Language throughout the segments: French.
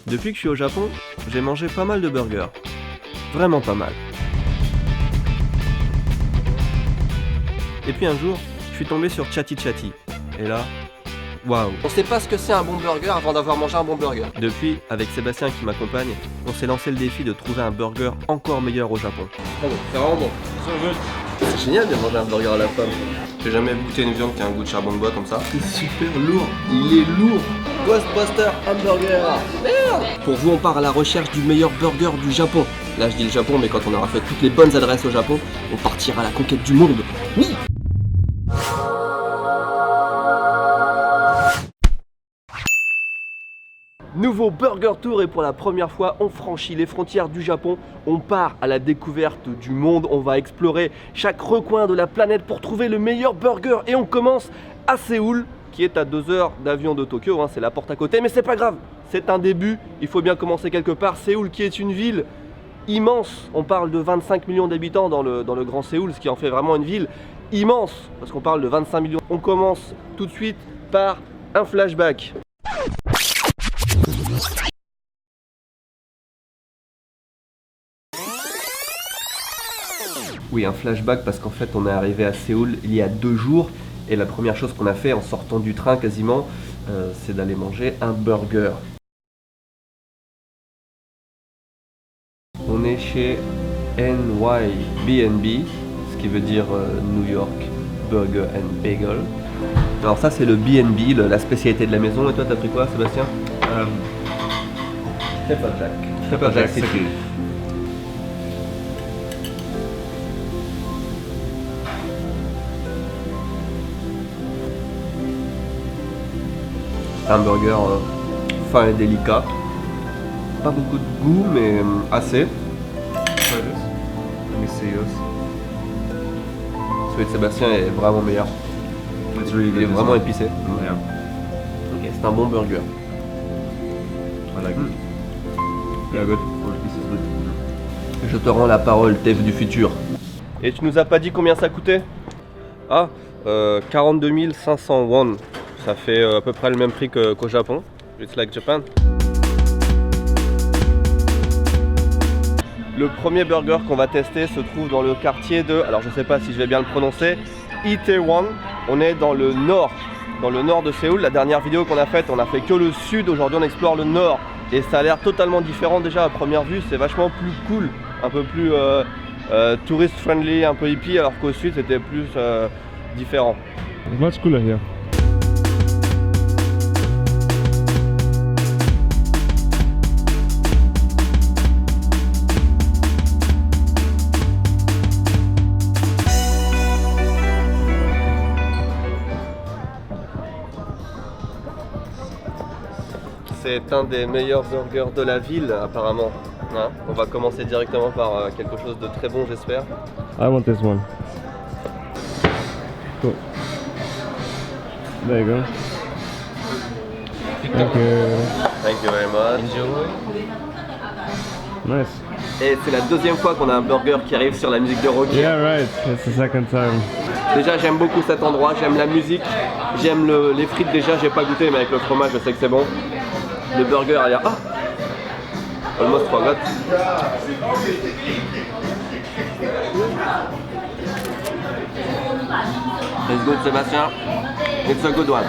Depuis que je suis au Japon, j'ai mangé pas mal de burgers. Vraiment pas mal. Et puis un jour, je suis tombé sur Chatty Chatty. Et là, waouh! On sait pas ce que c'est un bon burger avant d'avoir mangé un bon burger. Depuis, avec Sébastien qui m'accompagne, on s'est lancé le défi de trouver un burger encore meilleur au Japon. Très bon, c'est vraiment bon. C'est génial de manger un burger à la pomme. J'ai jamais goûté une viande qui a un goût de charbon de bois comme ça. C'est super lourd, il est lourd. Ghostbuster Hamburger. Merde! Pour vous, on part à la recherche du meilleur burger du Japon. Là, je dis le Japon, mais quand on aura fait toutes les bonnes adresses au Japon, on partira à la conquête du monde. Oui! Nouveau Burger Tour et pour la première fois, on franchit les frontières du Japon. On part à la découverte du monde. On va explorer chaque recoin de la planète pour trouver le meilleur burger. Et on commence à Séoul, qui est à 2 heures d'avion de Tokyo. C'est la porte à côté, mais c'est pas grave. C'est un début. Il faut bien commencer quelque part. Séoul, qui est une ville immense. On parle de 25 millions d'habitants dans le Grand Séoul, ce qui en fait vraiment une ville immense, parce qu'on parle de 25 millions. On commence tout de suite par un flashback. Oui, un flashback parce qu'en fait on est arrivé à Séoul il y a 2 jours et la première chose qu'on a fait en sortant du train quasiment, c'est d'aller manger un burger. On est chez NYBNB, ce qui veut dire New York Burger and Bagel. Alors ça c'est le BNB, la spécialité de la maison. Et toi t'as pris quoi, Sébastien? Pepper Jack. Pepper Jack City. Un burger fin et délicat. Pas beaucoup de goût, mais assez. Celui de Sébastien est vraiment meilleur. Il est vraiment épicé. Ok, c'est un bon burger. I like it. Yeah, good. Je te rends la parole, Tev du futur. Et tu nous as pas dit combien ça coûtait? Ah, 42 500 won. Ça fait à peu près le même prix qu'au Japon. It's like Japan. Le premier burger qu'on va tester se trouve dans le quartier de, alors je sais pas si je vais bien le prononcer, Itaewon. On est dans le nord de Séoul. La dernière vidéo qu'on a faite, on a fait que le sud. Aujourd'hui on explore le nord et ça a l'air totalement différent déjà à première vue. C'est vachement plus cool, un peu plus tourist friendly, un peu hippie, alors qu'au sud c'était plus différent. It's much cooler here. C'est un des meilleurs burgers de la ville apparemment. On va commencer directement par quelque chose de très bon, j'espère. I want this one. Cool. There you go. Thank you. Thank you very much. Nice. Et c'est la deuxième fois qu'on a un burger qui arrive sur la musique de Rocky. Yeah, right. It's the second time. Déjà j'aime beaucoup cet endroit, j'aime la musique, j'aime les frites déjà, j'ai pas goûté mais avec le fromage je sais que c'est bon. Le burger a l'air... Ah, almost forgot. It's good, Sébastien. It's a good one.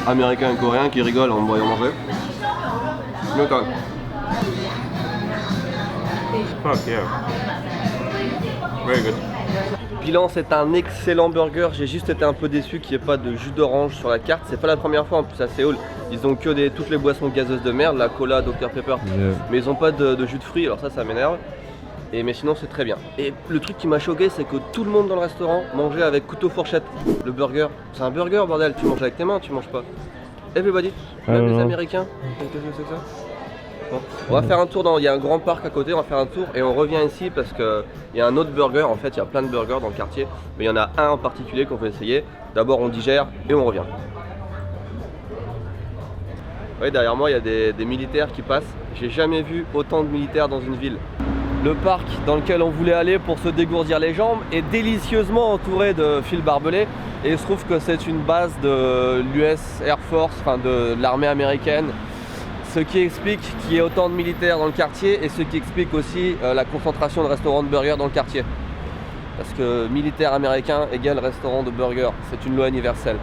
Américain et coréen qui rigolent en me voyant manger. Mais quand même. Fuck yeah. Very good. Bilan, c'est un excellent burger. J'ai juste été un peu déçu qu'il n'y ait pas de jus d'orange sur la carte. C'est pas la première fois en plus à Séoul. Ils ont que toutes les boissons gazeuses de merde, la cola, Dr Pepper. Yeah. Mais ils ont pas de jus de fruits, alors ça m'énerve. Mais sinon c'est très bien. Et le truc qui m'a choqué, c'est que tout le monde dans le restaurant mangeait avec couteau fourchette. Le burger, c'est un burger bordel, tu manges avec tes mains, tu manges pas. Everybody, même les Américains. Qu'est-ce que c'est que ça? Bon. On va faire un tour il y a un grand parc à côté, on va faire un tour et on revient ici parce qu'il y a un autre burger. En fait il y a plein de burgers dans le quartier, mais il y en a un en particulier qu'on veut essayer. D'abord on digère et on revient. voyez derrière moi il y a des militaires qui passent. J'ai jamais vu autant de militaires dans une ville. Le parc dans lequel on voulait aller pour se dégourdir les jambes est délicieusement entouré de fils barbelés. Et il se trouve que c'est une base de l'US Air Force, enfin de l'armée américaine. Ce qui explique qu'il y ait autant de militaires dans le quartier et ce qui explique aussi la concentration de restaurants de burgers dans le quartier. Parce que militaire américain égale restaurant de burgers, c'est une loi universelle.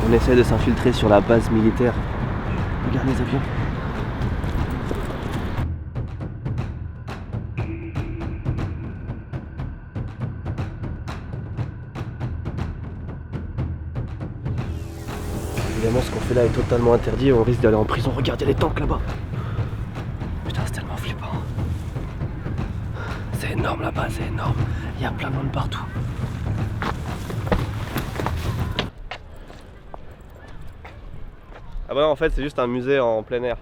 On essaie de s'infiltrer sur la base militaire. Regarde les avions. Évidemment, ce qu'on fait là est totalement interdit et on risque d'aller en prison. Regardez les tanks là-bas. Putain, c'est tellement flippant. C'est énorme là-bas, c'est énorme. Il y a plein de monde partout. Ah bah non, en fait c'est juste un musée en plein air.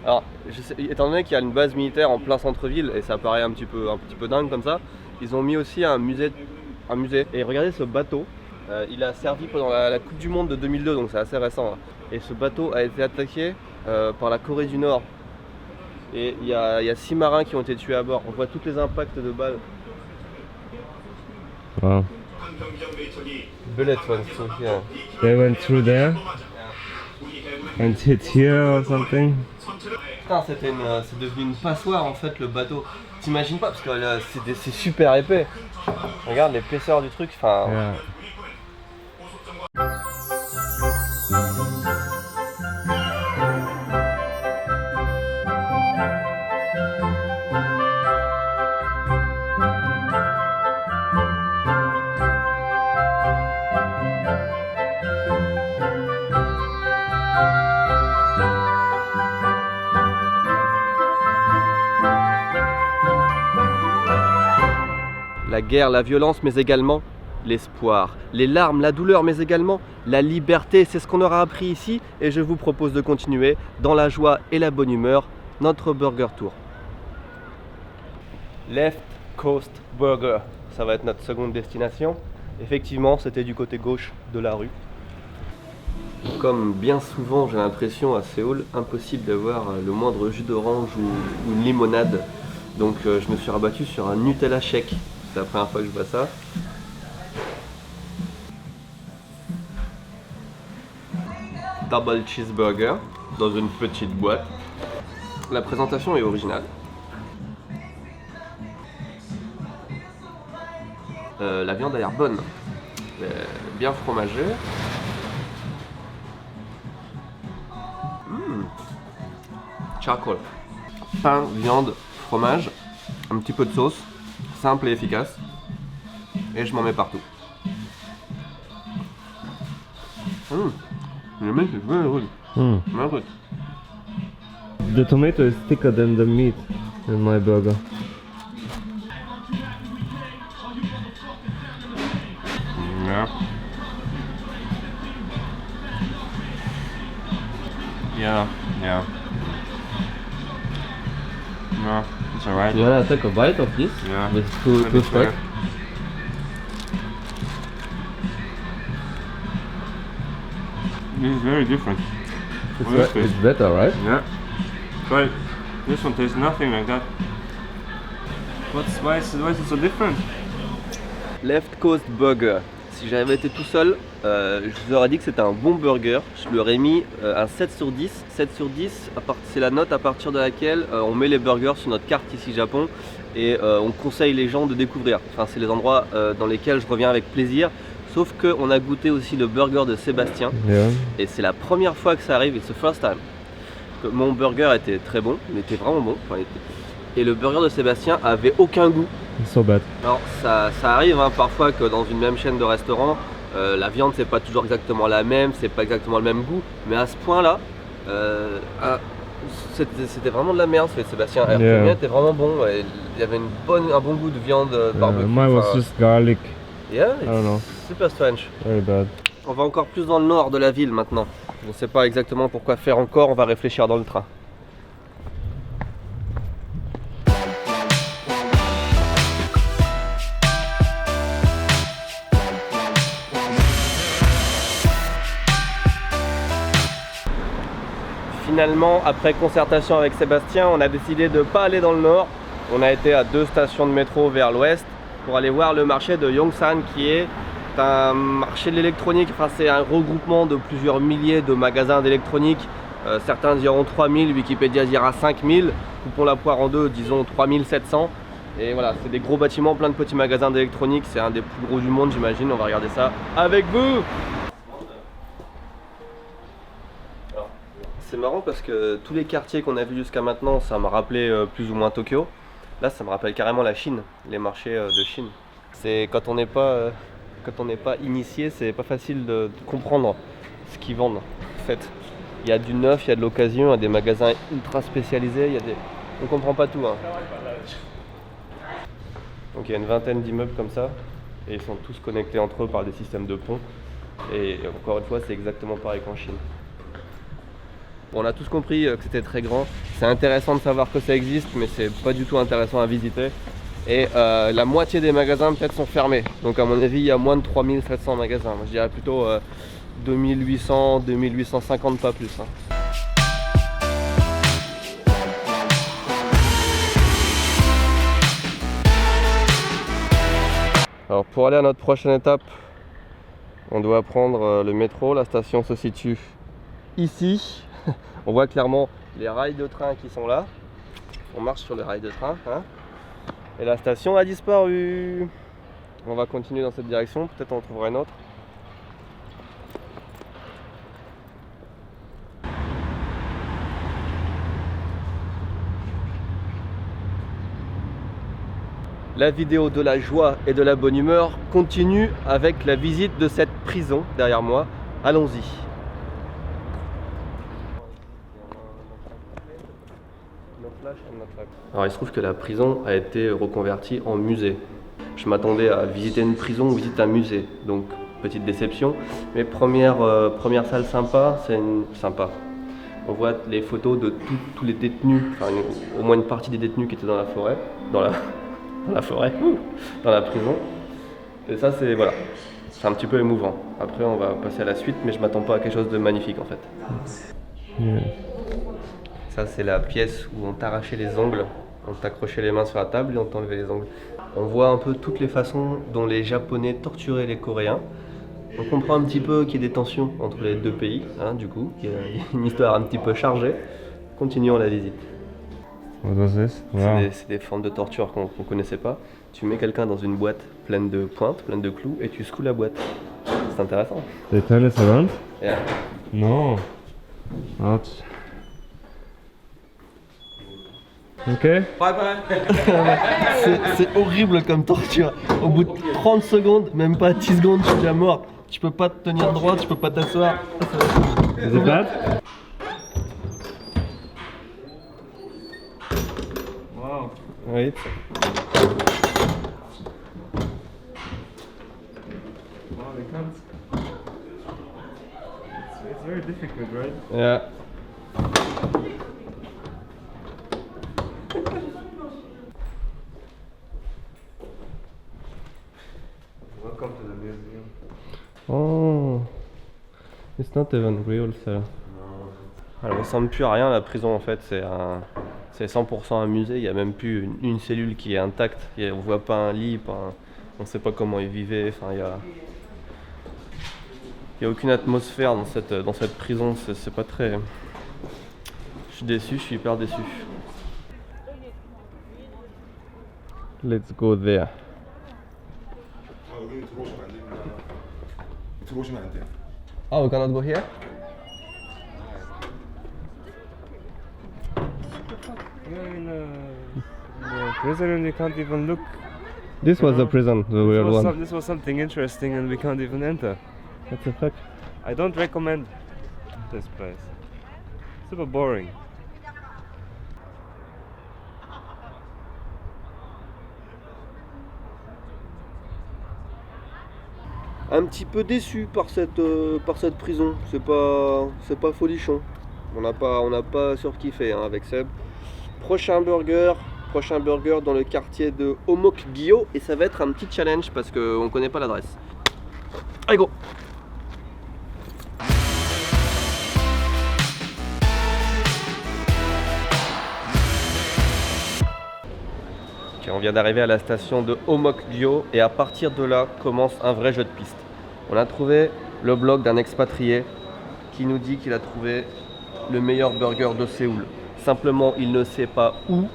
Alors, étant donné qu'il y a une base militaire en plein centre-ville et ça paraît un petit peu dingue comme ça, ils ont mis aussi un musée. Et regardez ce bateau, il a servi pendant la Coupe du Monde de 2002, donc c'est assez récent. Hein. Et ce bateau a été attaqué par la Corée du Nord. Et il y a 6 marins qui ont été tués à bord. On voit tous les impacts de balles. Wow. Bullet ones, so here. They went through there and hit here or something. Putain, c'est devenu une passoire en fait le bateau. T'imagines pas parce que c'est super épais. Regarde l'épaisseur du truc. Enfin. Yeah. La guerre, la violence, mais également l'espoir, les larmes, la douleur, mais également la liberté. C'est ce qu'on aura appris ici et je vous propose de continuer dans la joie et la bonne humeur notre burger tour. Left Coast Burger, ça va être notre seconde destination. Effectivement, c'était du côté gauche de la rue. Comme bien souvent, j'ai l'impression à Séoul, impossible d'avoir le moindre jus d'orange ou une limonade. Donc je me suis rabattu sur un Nutella shake. C'est la première fois que je vois ça. Double cheeseburger dans une petite boîte. La présentation est originale. La viande a l'air bonne, bien fromagée. Charcoal. Pain, viande, fromage, un petit peu de sauce. Simple et efficace, et je m'en mets partout. Le mec est very good. Very good. The tomato is thicker than the meat in my burger. Yeah. Yeah. No, it's alright. You wanna take a bite of this? Yeah. With two steak? This is very different. It's better, right? Yeah. But this one tastes nothing like that. Why is it so different? Left Coast Burger. Si j'avais été tout seul, je vous aurais dit que c'était un bon burger. Je lui aurais mis un 7 sur 10. 7 sur 10, c'est la note à partir de laquelle on met les burgers sur notre carte ici Japon et on conseille les gens de découvrir. Enfin, c'est les endroits dans lesquels je reviens avec plaisir. Sauf qu'on a goûté aussi le burger de Sébastien. Yeah. Et c'est la première fois que ça arrive, it's the first time. Que mon burger était très bon, il était vraiment bon. Enfin, et le burger de Sébastien avait aucun goût. It's so bad. Alors ça arrive hein, parfois que dans une même chaîne de restaurants, la viande c'est pas toujours exactement la même, c'est pas exactement le même goût, mais à ce point là, c'était vraiment de la merde ce Sébastien. Alors, le mien était vraiment bon, il y avait un bon goût de viande barbecue. Mine was just garlic. Yeah, I don't know. it's super strange. Very bad. On va encore plus dans le nord de la ville maintenant. Je ne sais pas exactement pourquoi faire encore, on va réfléchir dans le train. finalement, après concertation avec Sébastien, on a décidé de ne pas aller dans le nord. On a été à 2 stations de métro vers l'ouest pour aller voir le marché de Yongsan, qui est un marché de l'électronique. Enfin, c'est un regroupement de plusieurs milliers de magasins d'électronique. Certains diront 3000, Wikipédia dira 5000. Coupons la poire en deux, disons 3700. Et voilà, c'est des gros bâtiments, plein de petits magasins d'électronique. C'est un des plus gros du monde, j'imagine. On va regarder ça avec vous. C'est marrant parce que tous les quartiers qu'on a vus jusqu'à maintenant, ça m'a rappelé plus ou moins Tokyo. Là, ça me rappelle carrément la Chine, les marchés de Chine. C'est quand on n'est pas initié, c'est pas facile de comprendre ce qu'ils vendent. En fait, il y a du neuf, il y a de l'occasion, il y a des magasins ultra spécialisés, on comprend pas tout. Hein. Donc il y a une vingtaine d'immeubles comme ça, et ils sont tous connectés entre eux par des systèmes de ponts. Et encore une fois, c'est exactement pareil qu'en Chine. Bon, on a tous compris que c'était très grand. C'est intéressant de savoir que ça existe, mais c'est pas du tout intéressant à visiter. Et la moitié des magasins peut-être sont fermés. Donc à mon avis, il y a moins de 3700 magasins. Moi, je dirais plutôt 2800, 2850, pas plus. Hein. Alors pour aller à notre prochaine étape, on doit prendre le métro. La station se situe ici. On voit clairement les rails de train qui sont là. On marche sur les rails de train. Hein, et la station a disparu. On va continuer dans cette direction. Peut-être on trouvera une autre. La vidéo de la joie et de la bonne humeur continue avec la visite de cette prison derrière moi. Allons-y. Alors il se trouve que la prison a été reconvertie en musée. Je m'attendais à visiter une prison ou visiter un musée, donc petite déception. Mais première salle sympa, sympa. On voit les photos de tous les détenus, enfin au moins une partie des détenus qui étaient dans la forêt, dans la prison. Et ça c'est voilà, c'est un petit peu émouvant. Après on va passer à la suite, mais je m'attends pas à quelque chose de magnifique en fait. Yeah. Ça c'est la pièce où on t'arrachait les ongles, on t'accrochait les mains sur la table et on t'enlevait les ongles. On voit un peu toutes les façons dont les Japonais torturaient les Coréens. On comprend un petit peu qu'il y a des tensions entre les deux pays, hein, du coup, il y a une histoire un petit peu chargée. Continuons la visite. What was this? Wow. C'est des formes de torture qu'on connaissait pas. Tu mets quelqu'un dans une boîte pleine de pointes, pleine de clous, et tu secoues la boîte. C'est intéressant. They turn us around? Yeah. No. Ouch. Ok. Bye bye. C'est horrible comme torture. Au bout de 30 secondes, même pas 10 secondes, tu es déjà mort. Tu peux pas te tenir droit, tu peux pas t'asseoir. Is it bad? Wow. Oui. Wow, they can't. It's very difficult, right? Yeah. Welcome to the museum. Oh, it's not even real, ça. Elle ressemble plus à rien la prison en fait. C'est 100% un musée. Il y a même plus une cellule qui est intacte. On voit pas un lit, on sait pas comment ils vivaient. Enfin, il y a aucune atmosphère dans cette prison. C'est pas très. Je suis déçu. Je suis hyper déçu. Let's go there. 들어오시면 안 돼요. Oh, we cannot go here? Yeah, in the prison you can't even look. This was the prison, the real one. This was something interesting and we can't even enter. What the fuck? I don't recommend this place. Super boring. Un petit peu déçu par cette prison. C'est pas folichon. On n'a pas surkiffé hein, avec Seb. Prochain burger dans le quartier de Omok-gyo et ça va être un petit challenge parce qu'on connaît pas l'adresse. Allez go! Ok, on vient d'arriver à la station de Omokgyo et à partir de là commence un vrai jeu de piste. On a trouvé le blog d'un expatrié qui nous dit qu'il a trouvé le meilleur burger de Séoul. Simplement, il ne sait pas où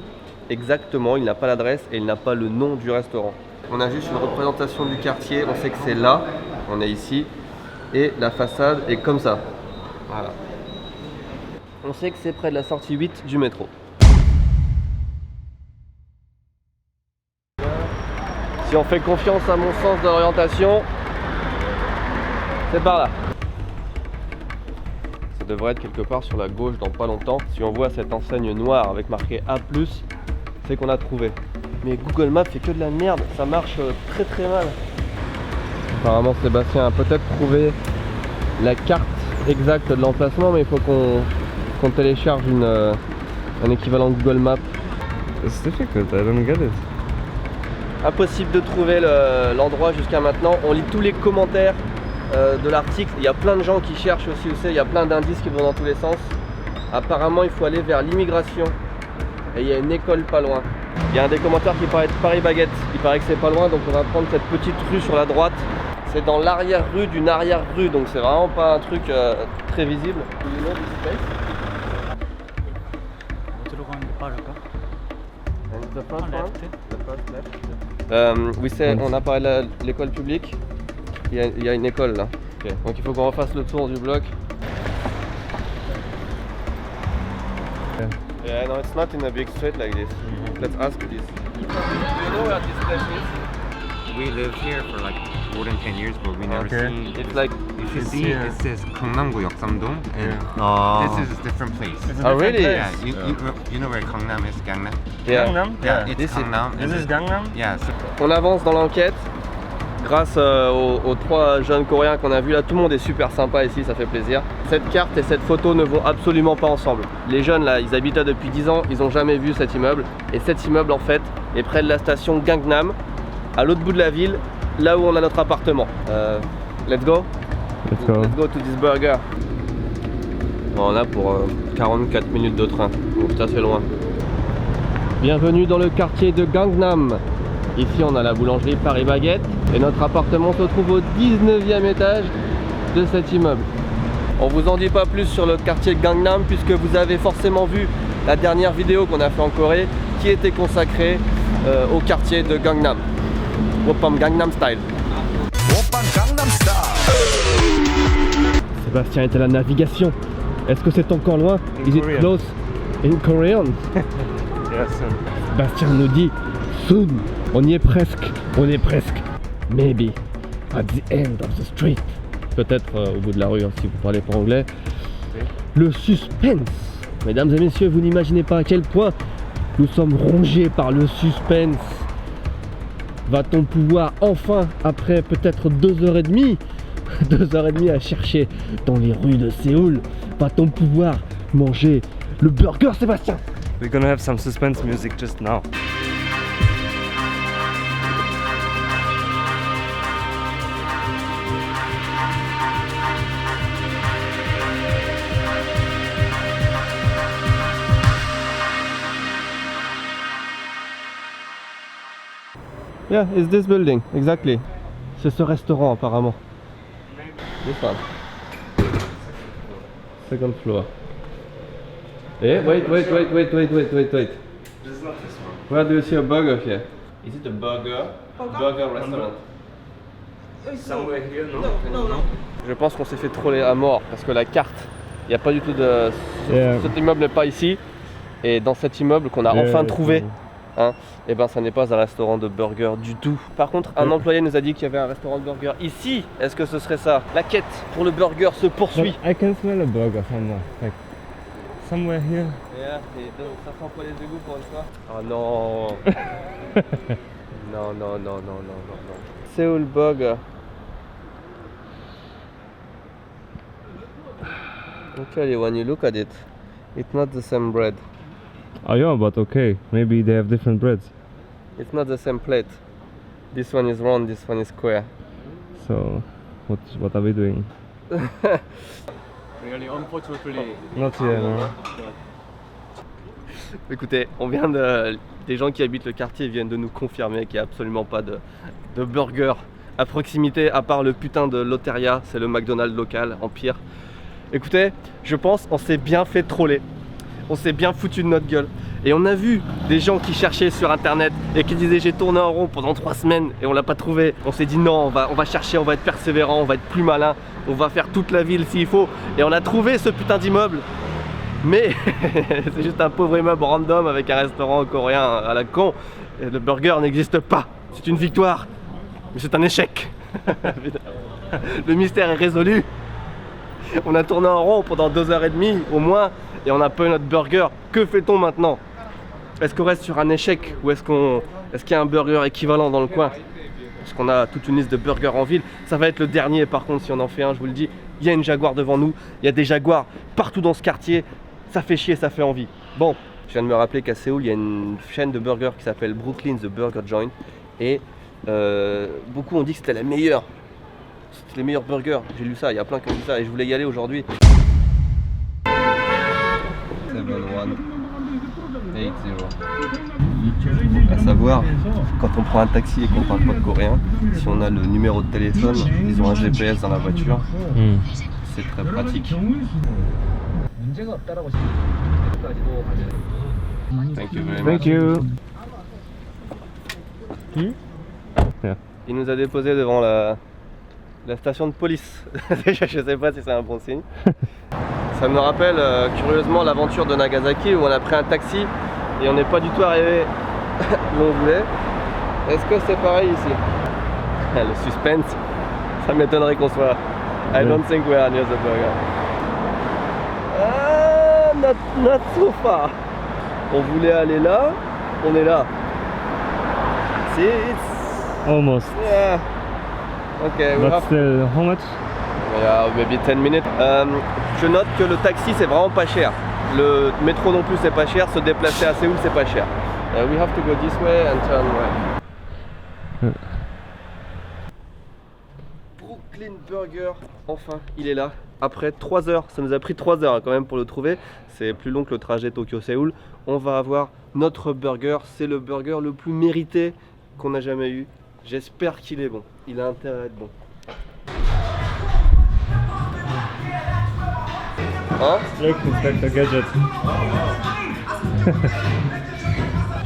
exactement, il n'a pas l'adresse et il n'a pas le nom du restaurant. On a juste une représentation du quartier, on sait que c'est là, on est ici, et la façade est comme ça. Voilà. On sait que c'est près de la sortie 8 du métro. Si on fait confiance à mon sens de l'orientation, c'est par là. Ça devrait être quelque part sur la gauche dans pas longtemps. Si on voit cette enseigne noire avec marqué A+, c'est qu'on a trouvé. Mais Google Maps fait que de la merde, ça marche très mal. Apparemment Sébastien a peut-être trouvé la carte exacte de l'emplacement, mais il faut qu'on télécharge un équivalent Google Maps. It's difficult, I don't get it. Impossible de trouver l'endroit jusqu'à maintenant. On lit tous les commentaires de l'article. Il y a plein de gens qui cherchent aussi où c'est. Il y a plein d'indices qui vont dans tous les sens. Apparemment, il faut aller vers l'immigration. Et il y a une école pas loin. Il y a un des commentaires qui paraît être Paris Baguette. Il paraît que c'est pas loin, donc on va prendre cette petite rue sur la droite. C'est dans l'arrière-rue d'une arrière-rue, donc c'est vraiment pas un truc très visible. Oui, on a parlé de l'école publique. Il y a une école là. Okay. Donc il faut qu'on refasse le tour du bloc. Yeah, no, it's not in a big street like this. Let's ask this. You know where this place is? We live here for like more than 10 years, but we never seen. It's like If you see, it says Gangnam-gu Yeoksamdong, and this is a different place. oh really? Yeah, you know where Gangnam is? Gangnam. Yeah. Gangnam? Yeah, it's This is- Gangnam. This is Gangnam? Yeah. So On avance dans l'enquête grâce aux trois jeunes coréens qu'on a vus là. Tout le monde est super sympa ici, ça fait plaisir. Cette carte et cette photo ne vont absolument pas ensemble. Les jeunes là, ils habitent là depuis 10 ans, ils n'ont jamais vu cet immeuble. Et cet immeuble en fait est près de la station Gangnam, à l'autre bout de la ville, là où on a notre appartement. Let's go. Let's go. Let's go to this burger. Bon, on a pour 44 minutes de train, donc c'est assez loin. Bienvenue dans le quartier de Gangnam. Ici on a la boulangerie Paris Baguette et notre appartement se trouve au 19e étage de cet immeuble. On vous en dit pas plus sur le quartier de Gangnam puisque vous avez forcément vu la dernière vidéo qu'on a fait en Corée qui était consacrée au quartier de Gangnam. Opam Gangnam Style. Sébastien est à la navigation. Est-ce que c'est encore loin? Is it Korean. close? In Korean? Yes. Sébastien nous dit soon. On y est presque. On est presque. Maybe at the end of the street. Peut-être au bout de la rue hein, si vous parlez pas anglais. Le suspense. Mesdames et messieurs, vous n'imaginez pas à quel point nous sommes rongés par le suspense. Va-t-on pouvoir enfin, après peut-être 2h30, 2h30 à chercher dans les rues de Séoul, va-t-on pouvoir manger le burger Sébastien? We're gonna have some suspense music just now. Yeah, it's this building, exactly. C'est ce restaurant apparemment. This one. Second floor. Eh, wait. This is not this one. Where do you see a burger here? Is it a burger? Burger restaurant. Somewhere here, no? Je pense qu'on s'est fait troller à mort parce que la carte, il n'y a pas du tout de... Yeah. Cet immeuble n'est pas ici. Et dans cet immeuble qu'on a enfin trouvé, hein, et ben ça n'est pas un restaurant de burger du tout. Par contre, un employé nous a dit qu'il y avait un restaurant de burger ici. Est-ce que ce serait ça? La quête pour le burger se poursuit. I can smell a burger somewhere. Like somewhere here. Yeah, et donc, ça sent pas les égouts pour une fois. Oh non. Non. Seoul Burger. Actually, when you look at it, it's not the same bread. Oh yeah, but okay. Maybe they have different breads. It's not the same plate. This one is round, this one is square. So, what are we doing? Really, unfortunately, Not here, no. Écoutez, des gens qui habitent le quartier viennent de nous confirmer qu'il n'y a absolument pas de burger à proximité, à part le putain de Loteria, c'est le McDonald's local, Empire. Écoutez, je pense on s'est bien fait troller. On s'est bien foutu de notre gueule. Et on a vu des gens qui cherchaient sur internet et qui disaient j'ai tourné en rond pendant 3 semaines et on l'a pas trouvé. On s'est dit non, on va chercher, on va être persévérant, on va être plus malin, on va faire toute la ville s'il faut. Et on a trouvé ce putain d'immeuble. Mais c'est juste un pauvre immeuble random avec un restaurant coréen à la con. Et le burger n'existe pas. C'est une victoire, mais c'est un échec. Le mystère est résolu. On a tourné en rond pendant 2h30 au moins et on n'a pas eu notre burger. Que fait-on maintenant? Est-ce qu'on reste sur un échec ou est-ce qu'il y a un burger équivalent dans le coin? Parce qu'on a toute une liste de burgers en ville. Ça va être le dernier par contre si on en fait un, je vous le dis. Il y a une Jaguar devant nous, il y a des Jaguars partout dans ce quartier. Ça fait chier, ça fait envie. Bon, je viens de me rappeler qu'à Séoul, il y a une chaîne de burgers qui s'appelle Brooklyn The Burger Joint. Et beaucoup ont dit que c'était la meilleure. C'était les meilleurs burgers. J'ai lu ça, il y a plein qui ont dit ça et je voulais y aller aujourd'hui. 7180. À savoir, quand on prend un taxi et qu'on parle pas de coréen, si on a le numéro de téléphone, ils ont un GPS dans la voiture, c'est très pratique. Thank you very much. Thank you. Il nous a déposé devant la station de police. Je sais pas si c'est un bon signe. Ça me rappelle curieusement l'aventure de Nagasaki où on a pris un taxi et on n'est pas du tout arrivé où on voulait. Est-ce que c'est pareil ici? Le suspense, ça m'étonnerait qu'on soit. I don't think we are near the burger. Ah, not so far. On voulait aller là, on est là. See, it's Almost. yeah. Okay, we But have still, how much? yeah, maybe 10 minutes. Je note que le taxi c'est vraiment pas cher. Le métro non plus c'est pas cher. Se déplacer à Séoul c'est pas cher. We have to go this way and turn right. Brooklyn Burger, enfin, il est là. Après 3 heures, ça nous a pris 3 heures quand même pour le trouver. C'est plus long que le trajet Tokyo-Séoul. On va avoir notre burger. C'est le burger le plus mérité qu'on a jamais eu. J'espère qu'il est bon. Il a intérêt à être bon. Hein? Look, Inspector Gadget.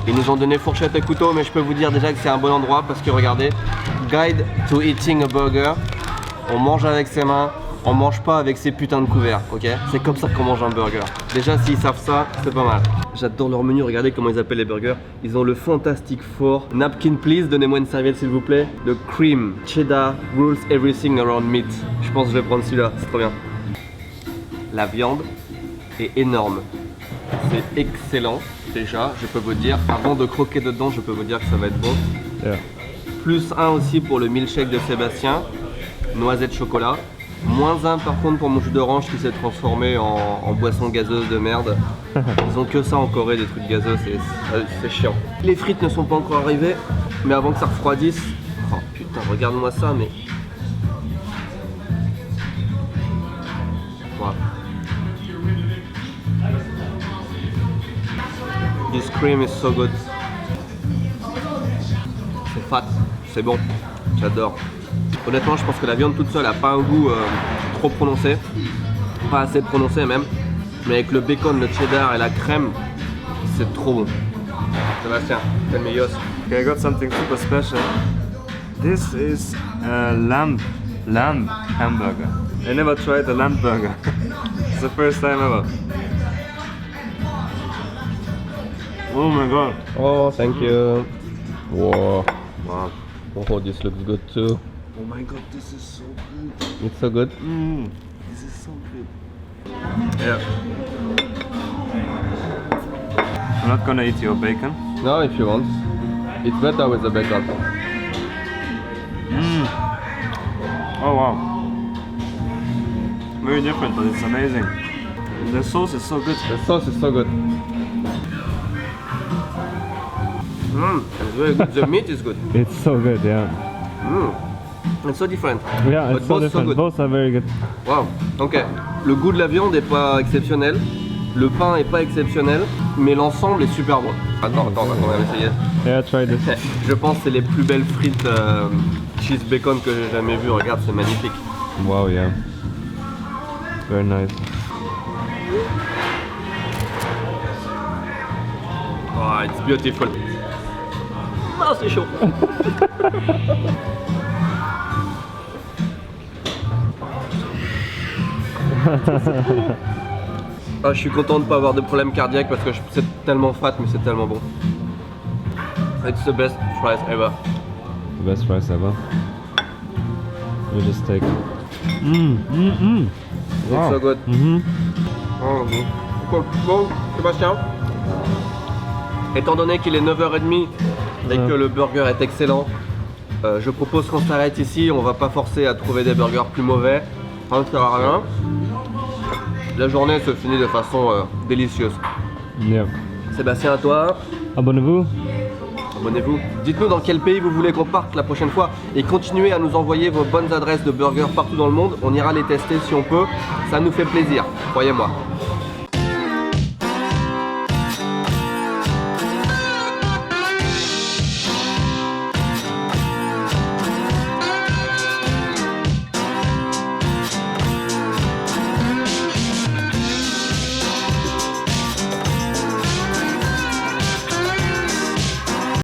Ils nous ont donné fourchette et couteau, mais je peux vous dire déjà que c'est un bon endroit parce que regardez, Guide to Eating a Burger. On mange avec ses mains, on mange pas avec ses putains de couverts, ok? C'est comme ça qu'on mange un burger. Déjà, s'ils savent ça, c'est pas mal. J'adore leur menu, regardez comment ils appellent les burgers. Ils ont le Fantastic Four. Napkin please, donnez-moi une serviette s'il vous plaît. Le cream, cheddar, rules everything around meat. Je pense que je vais prendre celui-là, c'est trop bien. La viande est énorme. C'est excellent. Déjà, je peux vous dire, avant de croquer dedans, je peux vous dire que ça va être bon. Yeah. Plus 1 aussi pour le milkshake de Sébastien, noisette chocolat. Moins 1 par contre pour mon jus d'orange qui s'est transformé en boisson gazeuse de merde. Ils ont que ça en Corée, des trucs gazeux, c'est chiant. Les frites ne sont pas encore arrivées, mais avant que ça refroidisse... Oh putain, regarde-moi ça, mais... Wow. This cream is so good. C'est fat, c'est bon, j'adore. Honnêtement, je pense que la viande toute seule a pas un goût trop prononcé, pas assez prononcé même. Mais avec le bacon, le cheddar et la crème, c'est trop bon. Sébastien, tell me yours. Okay, I got something super special. This is a lamb hamburger. I never tried a lamb burger. It's the first time ever. Oh my god. Oh, thank you. Wow. Wow. Oh, this looks good too. Oh my god, this is so good. It's so good. This is so good. Yeah. I'm not gonna eat your bacon. No, if you want. It's better with the bacon. Oh wow. Very different, but it's amazing. The sauce is so good. The sauce is so good. It's very good. The meat is good. It's so good, yeah. It's so different. Yeah, But it's so both so different. good. Both are very good. Wow. Ok. Le goût de la viande est pas exceptionnel. Le pain est pas exceptionnel. mais l'ensemble est super bon. Attends, on va essayer. Yeah, try this. Je pense que c'est les plus belles frites cheese bacon que j'ai jamais vues. Regarde, c'est magnifique. Wow, yeah. Very nice. Oh, it's beautiful. Ah, c'est chaud. Ah, je suis content de ne pas avoir de problème cardiaque parce que c'est tellement fat, mais c'est tellement bon. It's the best fries ever. The best fries ever. We just take. It's so good. Oh, cool. Bon, Sébastien, étant donné qu'il est 9h30 et que le burger est excellent, je propose qu'on s'arrête ici. On va pas forcer à trouver des burgers plus mauvais. Ça ne sert à rien. La journée se finit de façon délicieuse. Yeah. Sébastien, à toi. Abonnez-vous. Abonnez-vous. Dites-nous dans quel pays vous voulez qu'on parte la prochaine fois et continuez à nous envoyer vos bonnes adresses de burgers partout dans le monde. On ira les tester si on peut. Ça nous fait plaisir, croyez-moi.